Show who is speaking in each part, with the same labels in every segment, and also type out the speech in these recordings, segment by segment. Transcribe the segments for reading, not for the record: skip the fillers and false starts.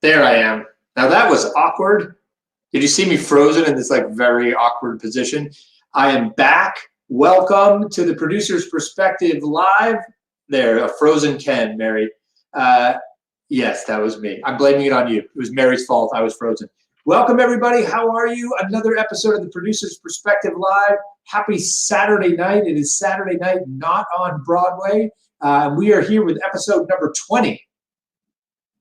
Speaker 1: There I am. Now that was awkward. Did you see me frozen in this like very awkward position? I am back. Welcome to the Producer's Perspective Live. There, a frozen Ken, Mary. Yes, that was me. I'm blaming it on you. It was Mary's fault. I was frozen. Welcome, everybody. How are you? Another episode of the Producer's Perspective Live. Happy Saturday night. It is Saturday night, not on Broadway. We are here with episode number 20.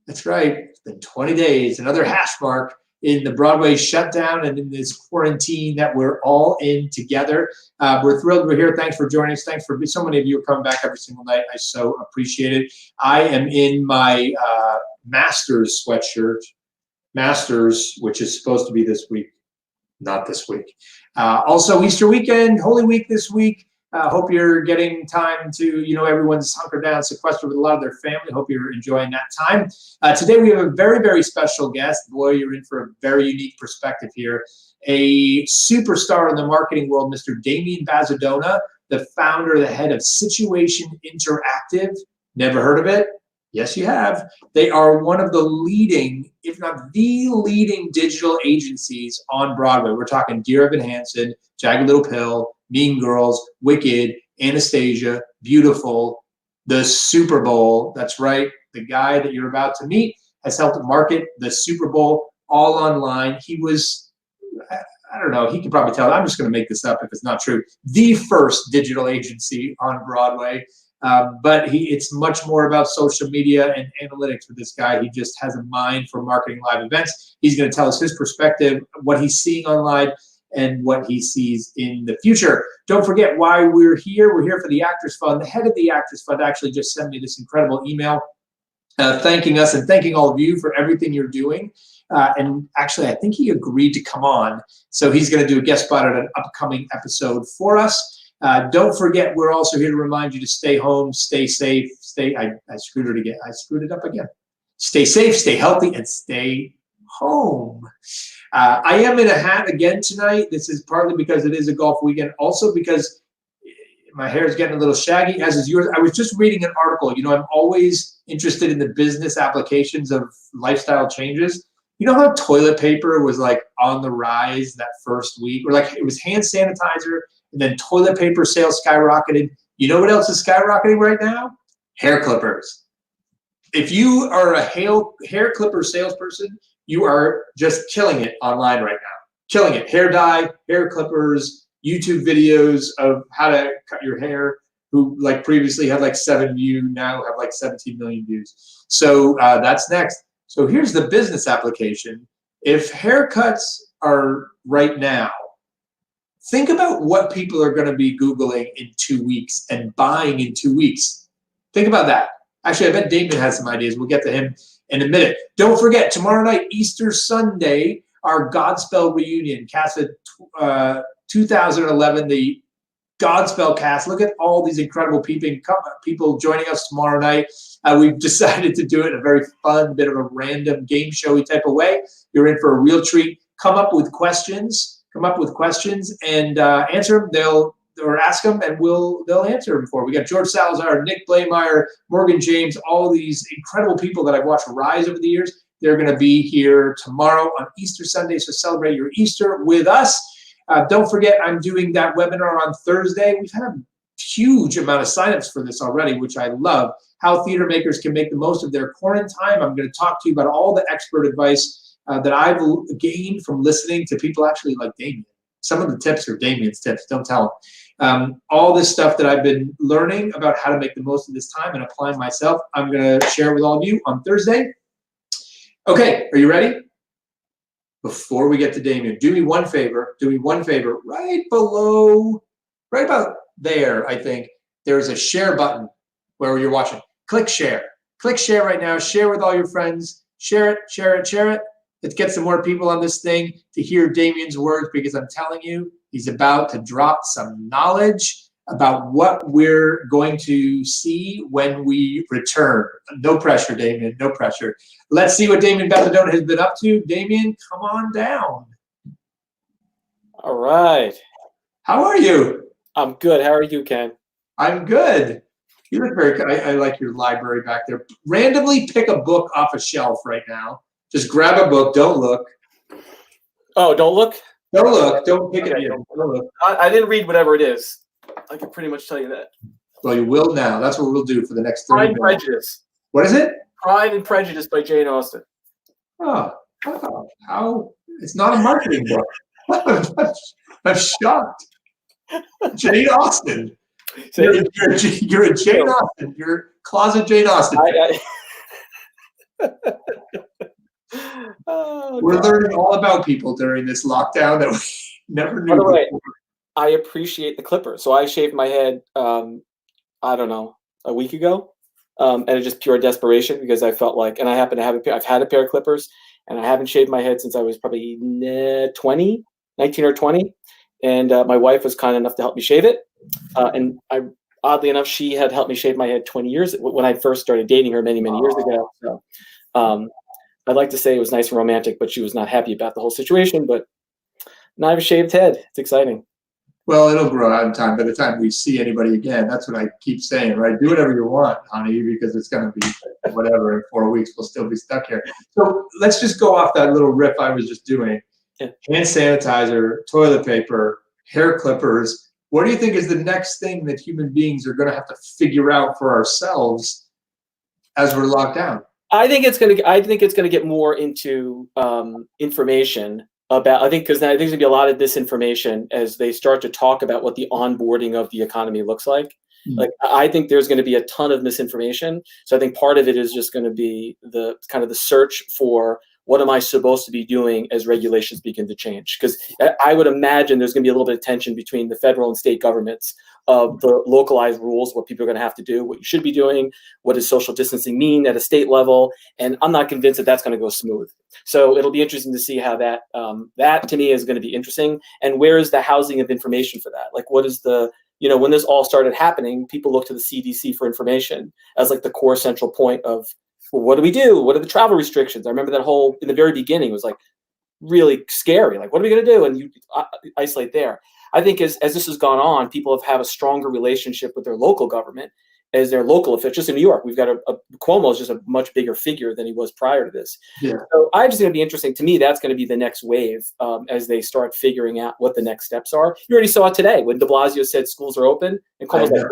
Speaker 1: That's right. It's been 20 days, another hash mark in the Broadway shutdown and in this quarantine that we're all in together. We're thrilled we're here. Thanks for joining us. Thanks for so many of you are coming back every single night. I so appreciate it. I am in my Masters sweatshirt, Masters, which is supposed to be this week, not this week. Also, Easter weekend, Holy Week this week. Hope you're getting time to, everyone's hunkered down, sequestered with a lot of their family. Hope you're enjoying that time. Today we have a very, very special guest. Boy, you're in for a very unique perspective here. A superstar in the marketing world, Mr. Damian Bazadona, the founder, the head of Situation Interactive. Never heard of it? Yes, you have. They are one of the leading, if not the leading digital agencies on Broadway. We're talking Dear Evan Hansen, Jagged Little Pill, Mean Girls, Wicked, Anastasia, Beautiful, the Super Bowl. That's right. The guy that you're about to meet has helped market the Super Bowl all online. He was, I don't know, he could probably tell. I'm just going to make this up if it's not true. The first digital agency on Broadway. But it's much more about social media and analytics with this guy. He just has a mind for marketing live events. He's going to tell us his perspective, what he's seeing online, and what he sees in the future. Don't forget why we're here. We're here for the Actors Fund. The head of the Actors Fund actually just sent me this incredible email thanking us and thanking all of you for everything you're doing. And actually, I think he agreed to come on. So he's going to do a guest spot at an upcoming episode for us. Don't forget, we're also here to remind you to stay home, stay safe, I screwed it again. I screwed it up again. Stay safe, stay healthy, and stay home. I am in a hat again tonight. This is partly because it is a golf weekend, also because my hair is getting a little shaggy, as is yours. I was just reading an article. I'm always interested in the business applications of lifestyle changes. You know how toilet paper was like on the rise that first week? Or like it was hand sanitizer, and then toilet paper sales skyrocketed. You know what else is skyrocketing right now? Hair clippers. If you are a hair clipper salesperson, you are just killing it online right now. Killing it. Hair dye, hair clippers, YouTube videos of how to cut your hair, who like previously had like 7 views, now have like 17 million views. So that's next. So here's the business application. If haircuts are right now, think about what people are going to be Googling in 2 weeks and buying in 2 weeks. Think about that. Actually, I bet Damian has some ideas. We'll get to him in a minute. Don't forget, tomorrow night, Easter Sunday, our Godspell reunion. Cast of 2011, the Godspell cast. Look at all these incredible people joining us tomorrow night. We've decided to do it in a very fun, bit of a random game showy type of way. You're in for a real treat. Come up with questions and answer them. Or ask them and they'll answer them for. We got George Salazar, Nick Blameyer, Morgan James, all these incredible people that I've watched rise over the years. They're going to be here tomorrow on Easter Sunday, so celebrate your Easter with us. Don't forget, I'm doing that webinar on Thursday. We've had a huge amount of signups for this already, which I love. How theater makers can make the most of their quarantine. I'm going to talk to you about all the expert advice that I've gained from listening to people actually like Damian. Some of the tips are Damian's tips. Don't tell him. All this stuff that I've been learning about how to make the most of this time and applying myself, I'm going to share with all of you on Thursday. Okay, are you ready? Before we get to Damian, do me one favor. Right below, right about there, I think, there's a share button where you're watching. Click share. Click share right now. Share with all your friends. Share it. Let's get some more people on this thing to hear Damian's words, because I'm telling you, he's about to drop some knowledge about what we're going to see when we return. No pressure, Damian, no pressure. Let's see what Damian Bazadona has been up to. Damian, come on down.
Speaker 2: All right.
Speaker 1: How are you?
Speaker 2: I'm good. How are you, Ken?
Speaker 1: I'm good. You look very good. I like your library back there. Randomly pick a book off a shelf right now. Just grab a book. Don't look.
Speaker 2: Oh, don't look?
Speaker 1: Don't look. Don't pick
Speaker 2: Okay,
Speaker 1: it. Don't look.
Speaker 2: I didn't read whatever it is. I can pretty much tell you that.
Speaker 1: Well, you will now. That's what we'll do for the next 30
Speaker 2: Pride and
Speaker 1: minutes.
Speaker 2: Prejudice.
Speaker 1: What is it?
Speaker 2: Pride and Prejudice by Jane Austen.
Speaker 1: Oh, how? It's not a marketing book. I'm shocked. Jane Austen. You're a Jane Austen. You're a closet Jane Austen. We're learning all about people during this lockdown that we never knew before.
Speaker 2: I appreciate the clipper. So I shaved my head, I don't know, a week ago, and it's just pure desperation because I felt like, and I happen to have I've had a pair of clippers, and I haven't shaved my head since I was probably 19 or 20. And my wife was kind enough to help me shave it. And oddly enough, she had helped me shave my head 20 years when I first started dating her many years ago. So I'd like to say it was nice and romantic, but she was not happy about the whole situation. But now I have a shaved head. It's exciting.
Speaker 1: Well, it'll grow out in time. By the time we see anybody again, that's what I keep saying, right? Do whatever you want, honey, because it's going to be whatever. In 4 weeks, we'll still be stuck here. So let's just go off that little riff I was just doing. Yeah. Hand sanitizer, toilet paper, hair clippers. What do you think is the next thing that human beings are going to have to figure out for ourselves as we're locked down?
Speaker 2: I think it's going to get more into information about. I think because I think there's going to be a lot of disinformation as they start to talk about what the onboarding of the economy looks like. Mm-hmm. Like I think there's going to be a ton of misinformation. So I think part of it is just going to be the kind of the search for what am I supposed to be doing as regulations begin to change? Because I would imagine there's going to be a little bit of tension between the federal and state governments of the localized rules, what people are going to have to do, what you should be doing, what does social distancing mean at a state level, and I'm not convinced that that's going to go smooth. So it'll be interesting to see how that that to me is going to be interesting. And where is the housing of information for that? Like, what is the when this all started happening, people looked to the CDC for information as like the core central point of, well, what do we do? What are the travel restrictions? I remember that whole in the very beginning was like really scary. Like, what are we going to do? And you isolate there. I think as this has gone on, people have had a stronger relationship with their local government as their local officials. Just in New York, we've got Cuomo is just a much bigger figure than he was prior to this. Yeah. So I just going to be interesting. To me, that's going to be the next wave as they start figuring out what the next steps are. You already saw it today when de Blasio said schools are open and Cuomo's like,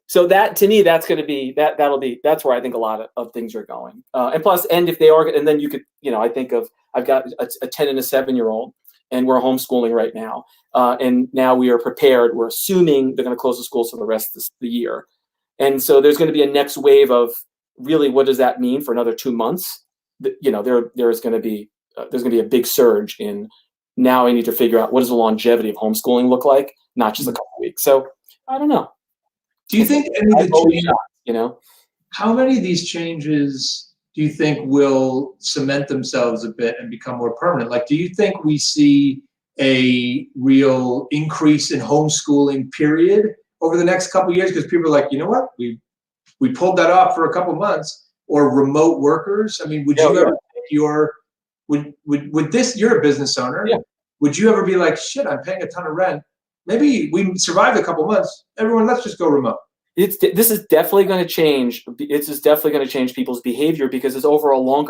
Speaker 2: so that to me, that's going to be that's where I think a lot of things are going. And plus, and if they are, and then you could, I think of, I've got a 10 and a 7-year-old and we're homeschooling right now. And now we are prepared. We're assuming they're going to close the schools for the rest of the year. And so there's going to be a next wave of really, what does that mean for another 2 months? There's going to be a big surge in now I need to figure out what does the longevity of homeschooling look like, not just a couple of weeks. So I don't know.
Speaker 1: Do you think any of the changes, how many of these changes do you think will cement themselves a bit and become more permanent? Like, do you think we see a real increase in homeschooling period over the next couple of years? Because people are like, you know what, we pulled that off for a couple of months. Or remote workers. I mean, would you ever think would this? You're a business owner. Yeah. Would you ever be like, shit, I'm paying a ton of rent. Maybe we survived a couple of months. Everyone, let's just go remote.
Speaker 2: This is definitely going to change. It's just definitely going to change people's behavior because it's over a long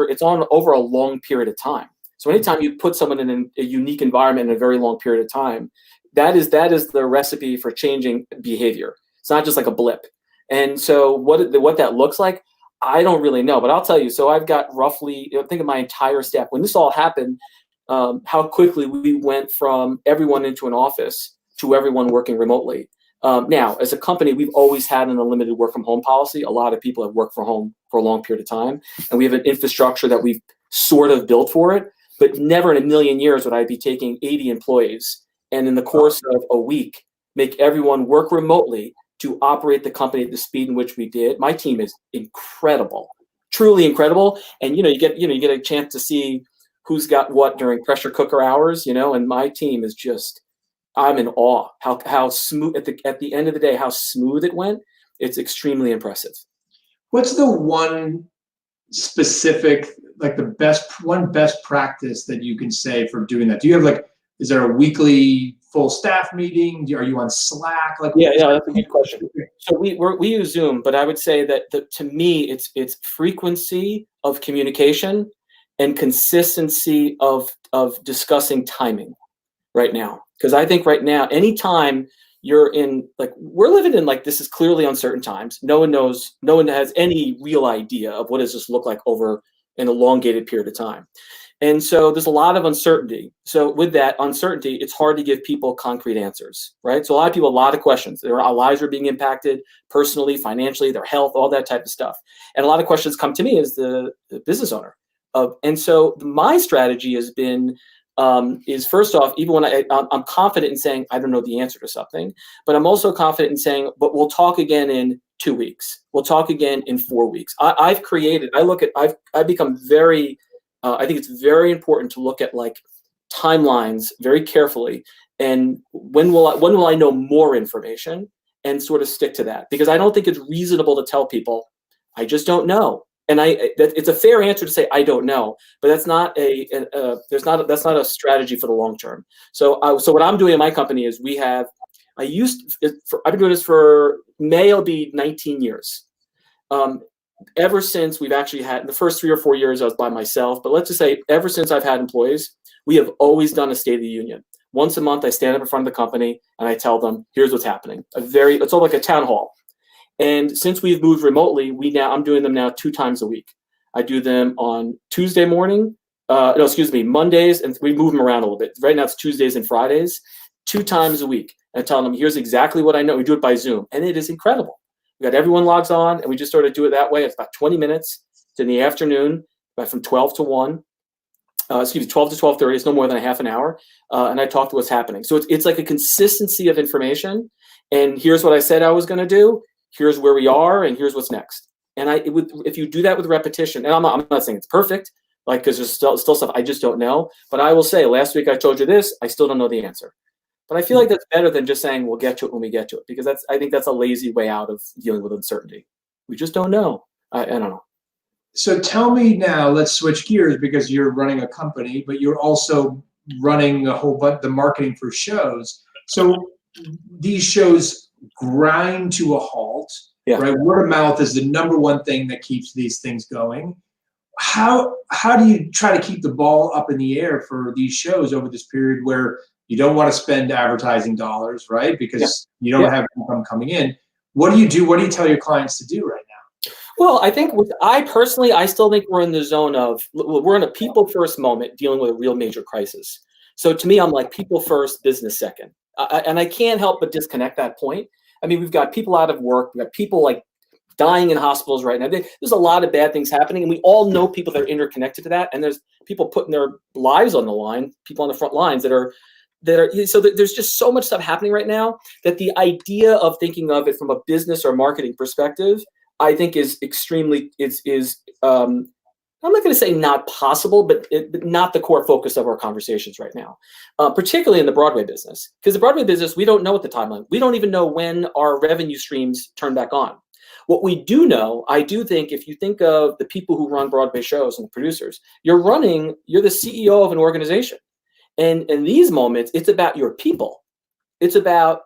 Speaker 2: period of time. So anytime you put someone in a unique environment in a very long period of time, that is the recipe for changing behavior. It's not just like a blip. And so what that looks like, I don't really know. But I'll tell you. So I've got roughly, think of my entire staff. When this all happened, how quickly we went from everyone into an office to everyone working remotely. Now, as a company, we've always had an unlimited work from home policy. A lot of people have worked from home for a long period of time, and we have an infrastructure that we've sort of built for it. But never in a million years would I be taking 80 employees and in the course of a week make everyone work remotely to operate the company at the speed in which we did. My team is incredible, truly incredible. And you get a chance to see who's got what during pressure cooker hours. And my team is just. I'm in awe how smooth at the end of the day, how smooth it went. It's extremely impressive.
Speaker 1: What's the one specific, like the best practice that you can say for doing that? Do you have is there a weekly full staff meeting? Are you on Slack?
Speaker 2: Yeah, that's a good question. So we use Zoom, but I would say that to me, it's frequency of communication and consistency of discussing timing right now. Because I think right now, anytime you're in, like, we're living in, like, this is clearly uncertain times. No one knows, no one has any real idea of what does this look like over an elongated period of time. And so there's a lot of uncertainty. So with that uncertainty, it's hard to give people concrete answers, right? So a lot of people, a lot of questions. Their lives are being impacted personally, financially, their health, all that type of stuff. And a lot of questions come to me as the business owner. And so my strategy has been, is first off, even when I'm confident in saying, I don't know the answer to something, but I'm also confident in saying, but we'll talk again in 2 weeks. We'll talk again in 4 weeks. I've become very, I think it's very important to look at, like, timelines very carefully. And when will I know more information, and sort of stick to that? Because I don't think it's reasonable to tell people, I just don't know. And it's a fair answer to say I don't know, but that's not that's not a strategy for the long term. So what I'm doing in my company is I've been doing this for May, it'll be 19 years. Ever since we've actually had, in the first 3 or 4 years I was by myself, but let's just say ever since I've had employees, we have always done a State of the Union. Once a month, I stand up in front of the company and I tell them, here's what's happening. It's all like a town hall. And since we've moved remotely, I'm doing them now 2 times a week. I do them on Tuesday morning, Mondays, and we move them around a little bit. Right now it's Tuesdays and Fridays, 2 times a week. And I tell them, here's exactly what I know. We do it by Zoom, and it is incredible. We got everyone logs on, and we just sort of do it that way. It's about 20 minutes. It's in the afternoon, about from 12 to 1. 12 to 12:30. It's no more than a half an hour. And I talk to what's happening. So it's like a consistency of information. And here's what I said I was going to do. Here's where we are, and here's what's next. And if you do that with repetition, and I'm not saying it's perfect, like, because there's still stuff I just don't know. But I will say, last week I told you this, I still don't know the answer. But I feel like that's better than just saying we'll get to it when we get to it, because I think that's a lazy way out of dealing with uncertainty. We just don't know. I don't know.
Speaker 1: So tell me now, let's switch gears, because you're running a company, but you're also running a whole bunch the marketing for shows. So these shows grind to a halt, right? Word of mouth is the #1 thing that keeps these things going. How do you try to keep the ball up in the air for these shows over this period where you don't want to spend advertising dollars, right? Because you don't have income coming in. What do you do? What do you tell your clients to do right now?
Speaker 2: Well, I think I still think we're in the zone of, we're in a people first moment dealing with a real major crisis. So to me, I'm like, people first, business second. And I can't help but disconnect that point. I mean, we've got people out of work. We've got people, like, dying in hospitals right now. There's a lot of bad things happening, and we all know people that are interconnected to that. And there's people putting their lives on the line, people on the front lines so there's just so much stuff happening right now that the idea of thinking of it from a business or marketing perspective, I think is extremely, I'm not going to say not possible, but not the core focus of our conversations right now, particularly in the Broadway business. Because the Broadway business, we don't know what the timeline. We don't even know when our revenue streams turn back on. What we do know, I do think, if you think of the people who run Broadway shows and the producers, you're the CEO of an organization. And in these moments, it's about your people. It's about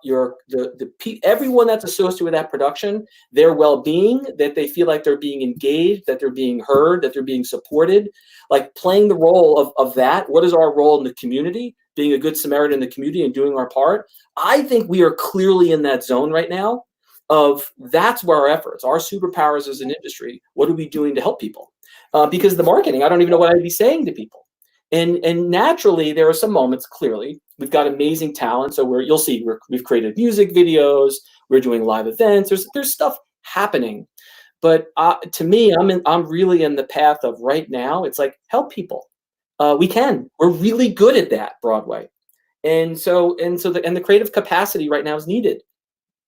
Speaker 2: everyone that's associated with that production, their well-being, that they feel like they're being engaged, that they're being heard, that they're being supported, like playing the role of that. What is our role in the community? Being a good Samaritan in the community and doing our part. I think we are clearly in that zone right now of that's where our efforts, our superpowers as an industry, what are we doing to help people? Because the marketing, I don't even know what I'd be saying to people. And naturally, there are some moments, clearly, we've got amazing talent. So you'll see, we've created music videos, we're doing live events, there's stuff happening. But to me, I'm really in the path of right now, it's like, help people. We're really good at that, Broadway. And the creative capacity right now is needed.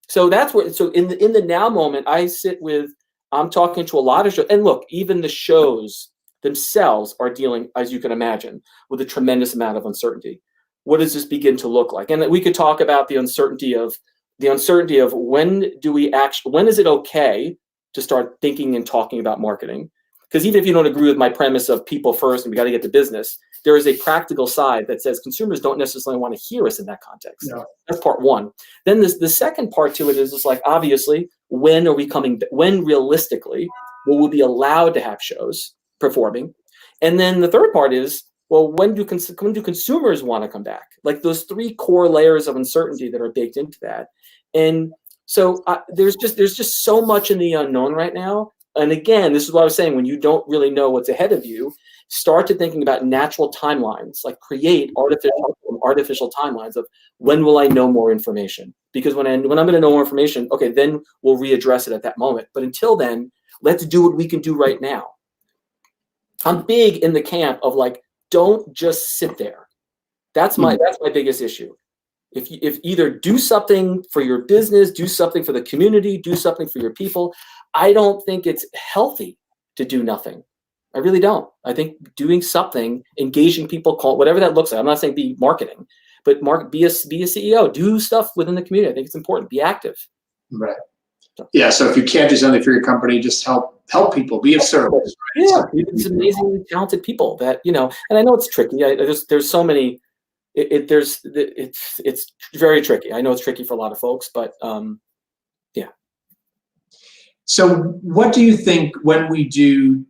Speaker 2: So that's where, so in the now moment, I'm talking to a lot of shows, and look, even the shows themselves are dealing, as you can imagine, with a tremendous amount of uncertainty. What does this begin to look like? And we could talk about the uncertainty of when is it okay to start thinking and talking about marketing? Because even if you don't agree with my premise of people first and we got to get to business, there is a practical side that says consumers don't necessarily want to hear us in that context. No. That's part one. Then the second part to it is like, obviously, when realistically will we be allowed to have shows performing? And then the third part is, well, when do consumers want to come back? Like those three core layers of uncertainty that are baked into that. And so there's just so much in the unknown right now. And again, this is what I was saying, when you don't really know what's ahead of you, start to thinking about natural timelines, like create artificial timelines of when will I know more information? Because when I'm going to know more information, okay, then we'll readdress it at that moment. But until then, let's do what we can do right now. I'm big in the camp of like, don't just sit there. That's my biggest issue. If either do something for your business, do something for the community, do something for your people. I don't think it's healthy to do nothing. I really don't. I think doing something, engaging people, call whatever that looks like. I'm not saying be marketing, but be a CEO, do stuff within the community. I think it's important. Be active.
Speaker 1: Right. Yeah. So if you can't do something for your company, just help people, be of service. Right?
Speaker 2: Yeah. It's amazingly talented people that, and I know it's tricky. There's so many, it's very tricky. I know it's tricky for a lot of folks, but yeah.
Speaker 1: So what do you think when we do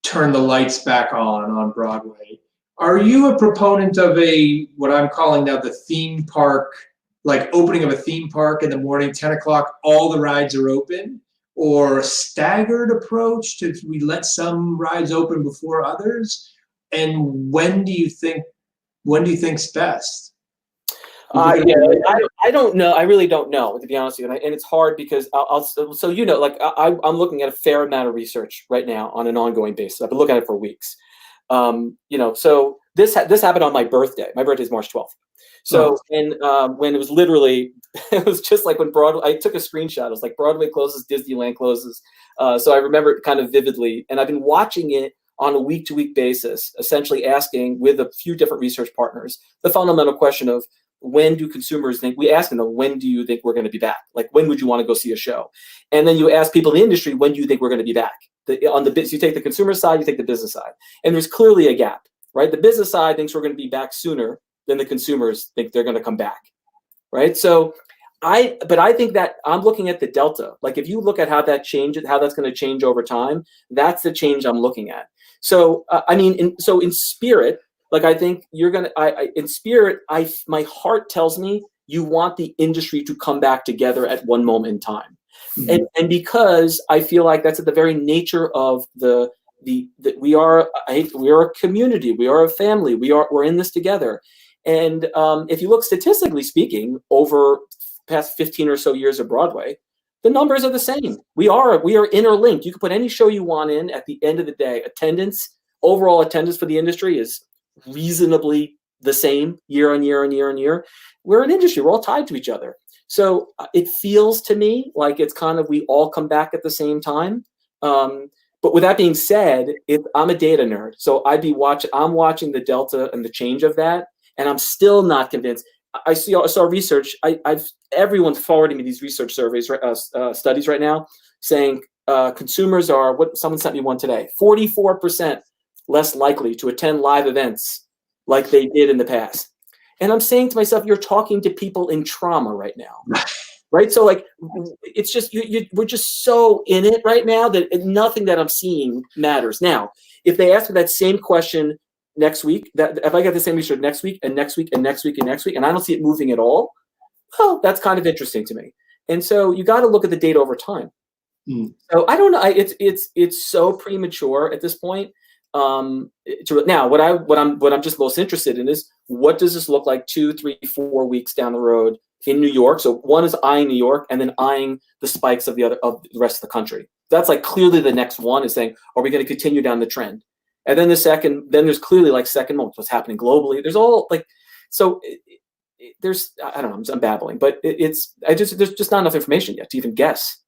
Speaker 1: turn the lights back on Broadway? Are you a proponent of what I'm calling now the theme park, like opening of a theme park in the morning, 10 o'clock, all the rides are open, or a staggered approach to we let some rides open before others? And when do you think's best?
Speaker 2: I don't know. I really don't know, to be honest with you. And it's hard because I'm looking at a fair amount of research right now on an ongoing basis. I've been looking at it for weeks. So this happened on my birthday. My birthday is March 12th. So when it was literally, it was just like when Broadway, I took a screenshot. It was like Broadway closes, Disneyland closes. So I remember it kind of vividly. And I've been watching it on a week-to-week basis, essentially asking with a few different research partners the fundamental question of, when do consumers think, we ask them, when do you think we're going to be back? Like, when would you want to go see a show? And then you ask people in the industry, when do you think we're going to be back? You take the consumer side, you take the business side. And there's clearly a gap, right? The business side thinks we're going to be back sooner than the consumers think they're going to come back, right? So I think that I'm looking at the delta. Like if you look at how that changes, how that's going to change over time, that's the change I'm looking at. So, in spirit, like I think you're going to, in spirit, my heart tells me you want the industry to come back together at one moment in time. Mm-hmm. And because I feel like that's at the very nature of we are a community, we are a family, we're in this together. And if you look statistically speaking, over past 15 or so years of Broadway, the numbers are the same. We are interlinked. You can put any show you want in. At the end of the day, overall attendance for the industry is reasonably the same year on year on year on year. We're an industry. We're all tied to each other. So it feels to me like it's kind of, we all come back at the same time. But with that being said, I'm a data nerd. So I'm watching the delta and the change of that. And I'm still not convinced. I saw research. Everyone's forwarding me these research surveys, studies right now, saying consumers are, someone sent me one today, 44% less likely to attend live events like they did in the past. And I'm saying to myself, you're talking to people in trauma right now, right? So like, it's just, we're just so in it right now that nothing that I'm seeing matters. Now, if they ask me that same question next week, that if I get the same research next week and next week and next week and next week, and I don't see it moving at all, well, that's kind of interesting to me. And so you got to look at the data over time. So I don't know. It's so premature at this point. Now, what I'm just most interested in is, what does this look like 2, 3, 4 weeks down the road in New York? So one is eyeing New York, and then eyeing the spikes of the rest of the country. That's like clearly the next one is saying, are we going to continue down the trend? And then there's clearly like second moment, what's happening globally. There's all like, so I don't know, I'm babbling, but there's just not enough information yet to even guess.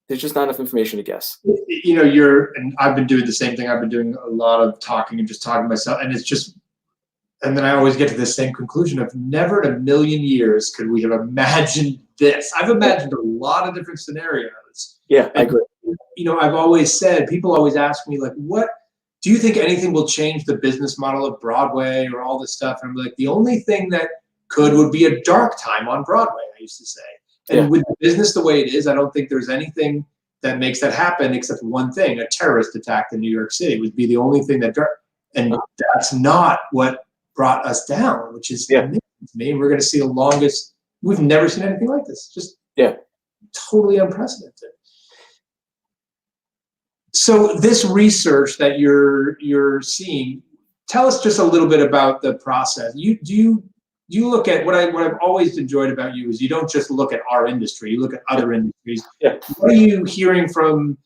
Speaker 2: There's just not enough information to guess.
Speaker 1: And I've been doing the same thing. I've been doing a lot of talking and just talking to myself. And then I always get to the same conclusion of, never in a million years could we have imagined this. I've imagined a lot of different scenarios.
Speaker 2: Yeah, I agree.
Speaker 1: I've always said, people always ask me, like, what do you think anything will change the business model of Broadway or all this stuff? And I'm like, the only thing that would be a dark time on Broadway, I used to say. And with the business the way it is, I don't think there's anything that makes that happen except one thing: a terrorist attack in New York City would be the only thing that, and that's not what brought us down, which is amazing to me. We're going to see the longest. We've never seen anything like this. Just totally unprecedented. So this research that you're seeing, tell us just a little bit about the process. You look at what I've always enjoyed about you is you don't just look at our industry, you look at other industries. What are you hearing from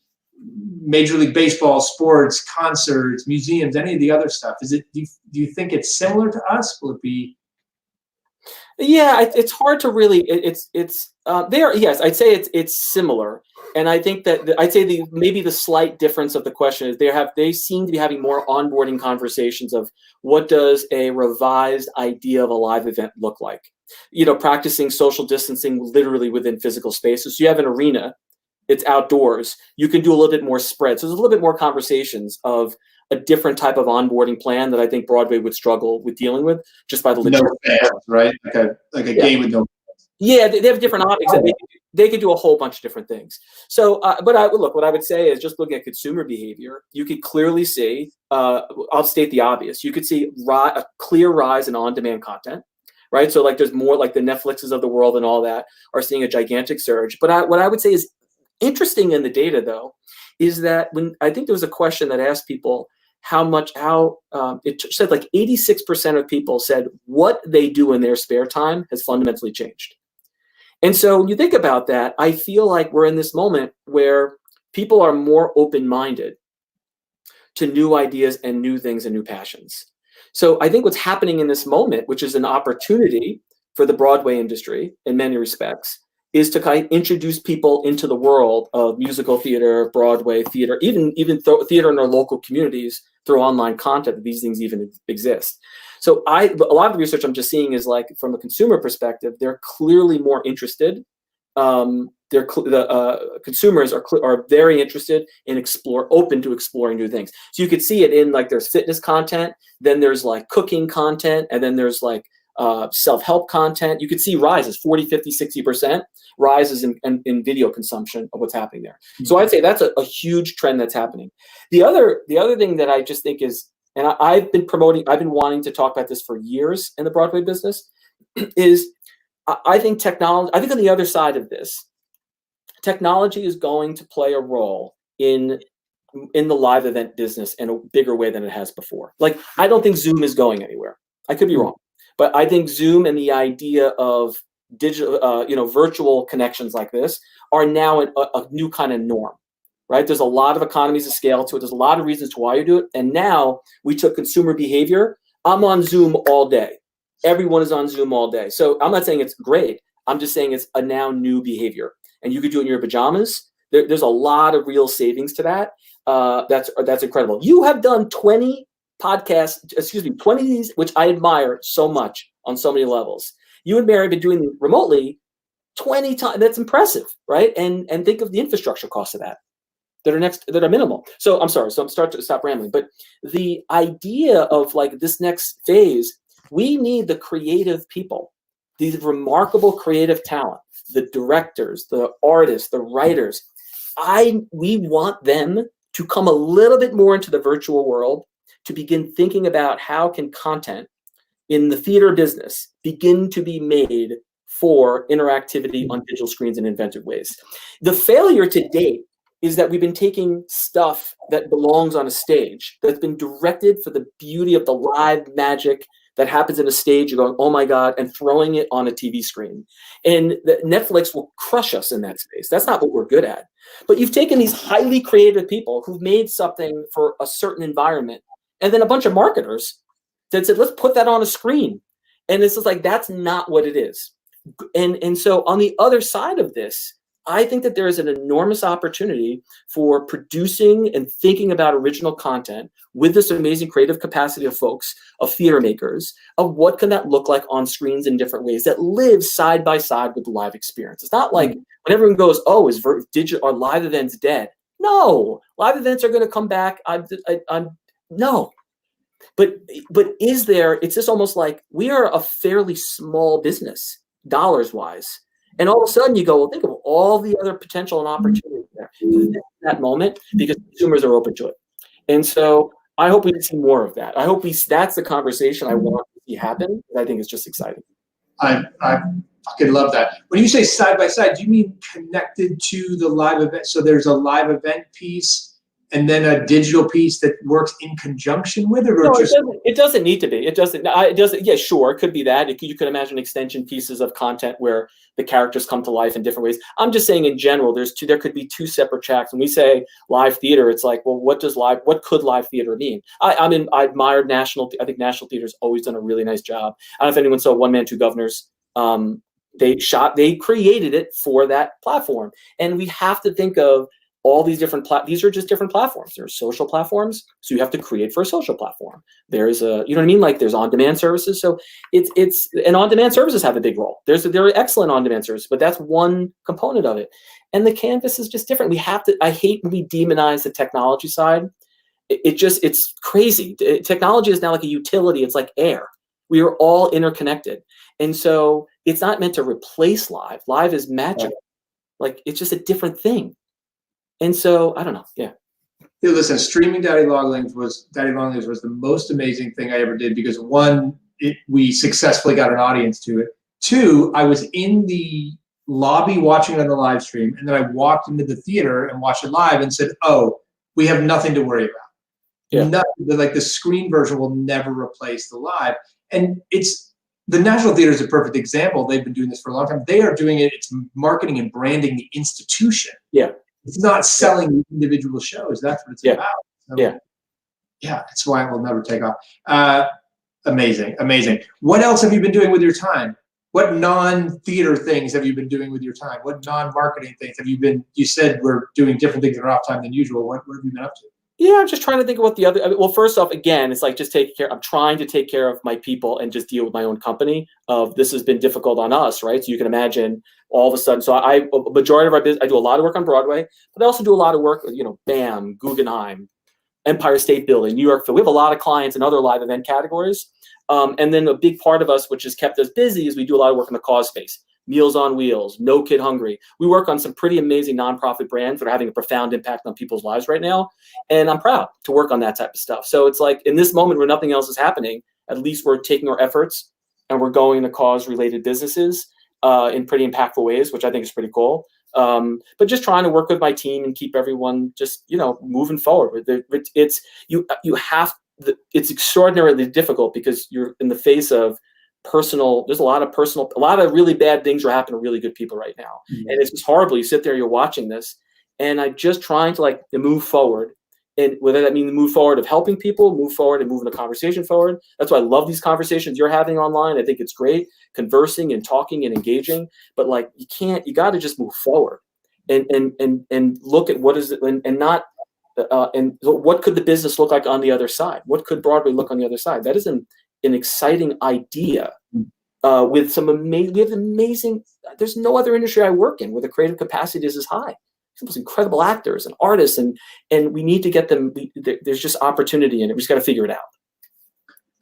Speaker 1: Major League Baseball, sports, concerts, museums, any of the other stuff? Is it, do you think it's similar to us? Will it be?
Speaker 2: Yeah, it's hard to really. There. Yes, I'd say it's similar, and I think that I'd say maybe the slight difference of the question is they seem to be having more onboarding conversations of what does a revised idea of a live event look like. You know, practicing social distancing literally within physical spaces. So you have an arena, it's outdoors. You can do a little bit more spread. So there's a little bit more conversations of a different type of onboarding plan that I think Broadway would struggle with dealing with just by the
Speaker 1: no fans, right? Like a game with no fans.
Speaker 2: Yeah, they have different options. They could do a whole bunch of different things. So, but what I would say is just looking at consumer behavior, you could clearly see, I'll state the obvious, you could see a clear rise in on-demand content, right? So like there's more like the Netflixes of the world and all that are seeing a gigantic surge. But what I would say is interesting in the data though, is that when I think there was a question that asked people, it said like 86% of people said what they do in their spare time has fundamentally changed. And so when you think about that, I feel like we're in this moment where people are more open-minded to new ideas and new things and new passions. So I think what's happening in this moment, which is an opportunity for the Broadway industry in many respects, is to kind of introduce people into the world of musical theater, Broadway theater, even theater in our local communities through online content that these things even exist. So a lot of the research I'm just seeing is like from a consumer perspective, they're clearly more interested. Consumers are very interested in open to exploring new things. So you could see it in like there's fitness content, then there's like cooking content, and then there's like self-help content. You could see rises 40, 50, 60% rises in video consumption of what's happening there. So I'd say that's a huge trend that's happening. The other thing that I just think is, and I've been wanting to talk about this for years in the Broadway business, is I think technology, I think on the other side of this, technology is going to play a role in the live event business in a bigger way than it has before. Like, I don't think Zoom is going anywhere. I could be wrong. But I think Zoom and the idea of digital, virtual connections like this are now a new kind of norm, right? There's a lot of economies of scale to it. There's a lot of reasons to why you do it. And now we took consumer behavior. I'm on Zoom all day. Everyone is on Zoom all day. So I'm not saying it's great. I'm just saying it's a now new behavior. And you could do it in your pajamas. There's a lot of real savings to that. That's incredible. You have done 20 podcasts, 20 of these, which I admire so much on so many levels. You and Mary have been doing them remotely 20 times. That's impressive, right? And think of the infrastructure costs of that are minimal. So I'm sorry. So I'm stop rambling. But the idea of like this next phase, we need the creative people, these remarkable creative talent, the directors, the artists, the writers. We want them to come a little bit more into the virtual world, to begin thinking about how can content in the theater business begin to be made for interactivity on digital screens in inventive ways. The failure to date is that we've been taking stuff that belongs on a stage, that's been directed for the beauty of the live magic that happens in a stage, you're going, oh my God, and throwing it on a TV screen. And Netflix will crush us in that space. That's not what we're good at. But you've taken these highly creative people who've made something for a certain environment, and then a bunch of marketers that said, let's put that on a screen. And it's just like, that's not what it is. And so on the other side of this, I think that there is an enormous opportunity for producing and thinking about original content with this amazing creative capacity of folks, of theater makers, of what can that look like on screens in different ways that live side by side with the live experience. It's not like when everyone goes, oh, is digital or live events dead? No, live events are going to come back. No. But is there, it's just almost like we are a fairly small business, dollars wise. And all of a sudden you go, well, think of all the other potential and opportunity there. that moment because consumers are open to it. And so I hope we see more of that. I hope that's the conversation I want to see happen. I think it's just exciting.
Speaker 1: I fucking love that. When you say side by side, do you mean connected to the live event? So there's a live event piece and then a digital piece that works in conjunction with it, or
Speaker 2: No,
Speaker 1: just
Speaker 2: it doesn't need to be. It doesn't. Yeah, sure, it could be that. You could imagine extension pieces of content where the characters come to life in different ways. I'm just saying in general, there could be two separate tracks. When we say live theater, it's like, well, what could live theater mean? I admired I think National Theater's always done a really nice job. I don't know if anyone saw One Man, Two Governors. They created it for that platform, and we have to think of all these different these are just different platforms. There's social platforms, so you have to create for a social platform. There's you know what I mean? Like there's on-demand services. So and on-demand services have a big role. There are excellent on-demand services, but that's one component of it. And the canvas is just different. I hate when we demonize the technology side. It's crazy. Technology is now like a utility. It's like air. We are all interconnected. And so it's not meant to replace live. Live is magical. Like it's just a different thing. And so I don't know. Yeah.
Speaker 1: Hey, listen, streaming Daddy Longlings was the most amazing thing I ever did because one, we successfully got an audience to it. Two, I was in the lobby watching it on the live stream, and then I walked into the theater and watched it live and said, "Oh, we have nothing to worry about.
Speaker 2: Yeah.
Speaker 1: Nothing, like the screen version will never replace the live." And the National Theater is a perfect example. They've been doing this for a long time. They are doing it. It's marketing and branding the institution.
Speaker 2: Yeah.
Speaker 1: It's not selling individual shows. That's what it's about. So,
Speaker 2: yeah,
Speaker 1: that's why it will never take off. Amazing. What else have you been doing with your time? What non-theater things have you been doing with your time? What non-marketing things have you been? You said we're doing different things in our off time than usual. What have you been up to?
Speaker 2: Yeah, I'm just trying to think of what the other. Well, first off, again, it's like just taking care. I'm trying to take care of my people and just deal with my own company. This has been difficult on us, right? So you can imagine all of a sudden. So a majority of our business, I do a lot of work on Broadway, but I also do a lot of work with, BAM, Guggenheim, Empire State Building, New York. We have a lot of clients in other live event categories. And then a big part of us, which has kept us busy, is we do a lot of work in the cause space. Meals on Wheels, No Kid Hungry. We work on some pretty amazing nonprofit brands that are having a profound impact on people's lives right now. And I'm proud to work on that type of stuff. So it's like in this moment where nothing else is happening, at least we're taking our efforts and we're going to cause-related businesses in pretty impactful ways, which I think is pretty cool. But just trying to work with my team and keep everyone just, moving forward. It's extraordinarily difficult because you're in the face of there's a lot of really bad things are happening to really good people right now. Mm-hmm. And it's just horrible. You sit there, you're watching this, and I'm just trying to to move forward. And whether that means the move forward of helping people, move forward and moving the conversation forward. That's why I love these conversations you're having online. I think it's great, conversing and talking and engaging, but you got to just move forward and look at what is it and not, and what could the business look like on the other side? What could Broadway look on the other side? That is an exciting idea with some amazing, there's no other industry I work in where the creative capacity is as high. Some incredible actors and artists, and we need to get them. There's just opportunity in it. We just got to figure it out.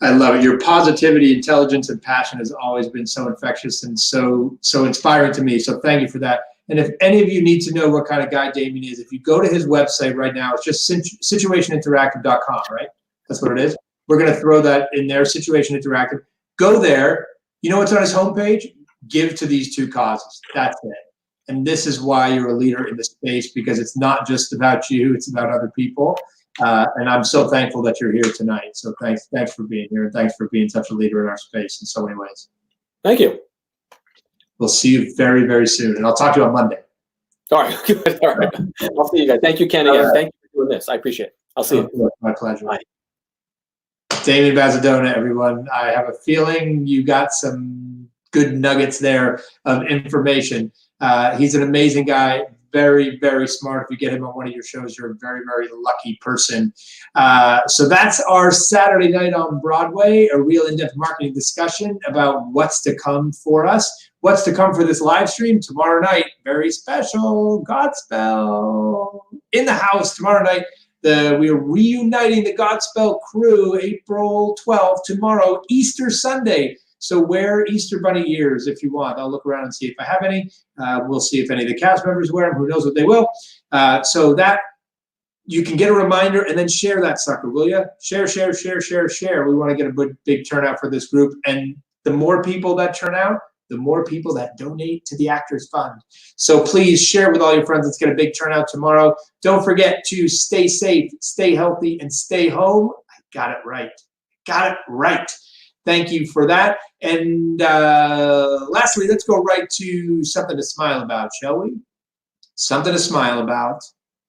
Speaker 1: I love it. Your positivity, intelligence, and passion has always been so infectious and so inspiring to me. So thank you for that. And if any of you need to know what kind of guy Damian is, if you go to his website right now, it's just situationinteractive.com, right? That's what it is. We're going to throw that in there, Situation Interactive. Go there. You know what's on his homepage? Give to these two causes. That's it. And this is why you're a leader in the space, because it's not just about you, it's about other people. And I'm so thankful that you're here tonight. So thanks for being here, and thanks for being such a leader in our space in so many ways.
Speaker 2: Thank you.
Speaker 1: We'll see you very, very soon. And I'll talk to you on Monday.
Speaker 2: All right. Good. All right. I'll see you guys. Thank you, Ken, again. Right. Thank you for doing this. I appreciate it. I'll see you.
Speaker 1: My pleasure.
Speaker 2: Bye.
Speaker 1: Damian Bazadona, everyone. I have a feeling you got some good nuggets there of information. He's an amazing guy, very, very smart. If you get him on one of your shows, you're a very, very lucky person. So that's our Saturday night on Broadway, a real in-depth marketing discussion about what's to come for us. What's to come for this live stream tomorrow night? Very special. Godspell in the house tomorrow night. We are reuniting the Godspell crew April 12th tomorrow, Easter Sunday. So wear Easter Bunny ears if you want. I'll look around and see if I have any. We'll see if any of the cast members wear them. Who knows what they will. So that you can get a reminder and then share that sucker, will you? Share, share, share, share, share. We want to get a big turnout for this group. And the more people that turn out, the more people that donate to the Actors Fund. So please share with all your friends. Let's get a big turnout tomorrow. Don't forget to stay safe, stay healthy, and stay home. I got it right. Got it right. Thank you for that. And lastly, let's go right to something to smile about, shall we? Something to smile about.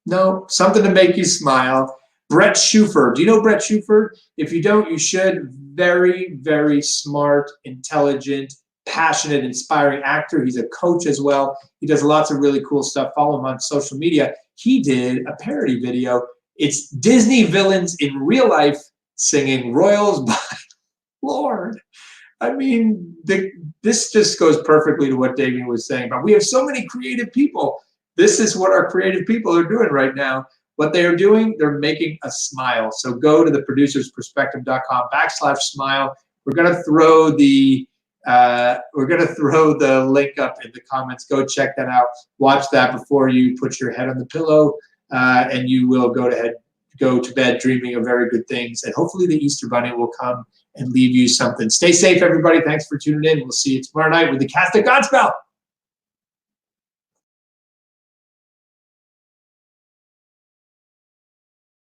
Speaker 1: No, something to make you smile. Brett Shuford. Do you know Brett Shuford? If you don't, you should. Very, very smart, intelligent, passionate, inspiring actor. He's a coach as well. He does lots of really cool stuff. Follow him on social media. He did a parody video. It's Disney villains in real life singing Royals by Lord. I mean, this just goes perfectly to what Damian was saying. But we have so many creative people. This is what our creative people are doing right now. What they are doing, they're making us smile. So go to theproducersperspective.com/smile. We're gonna throw the link up in the comments. Go check that out. Watch that before you put your head on the pillow, and you will go to bed dreaming of very good things. And hopefully the Easter Bunny will come and leave you something. Stay safe, everybody. Thanks for tuning in. We'll see you tomorrow night with the Cast of Godspell.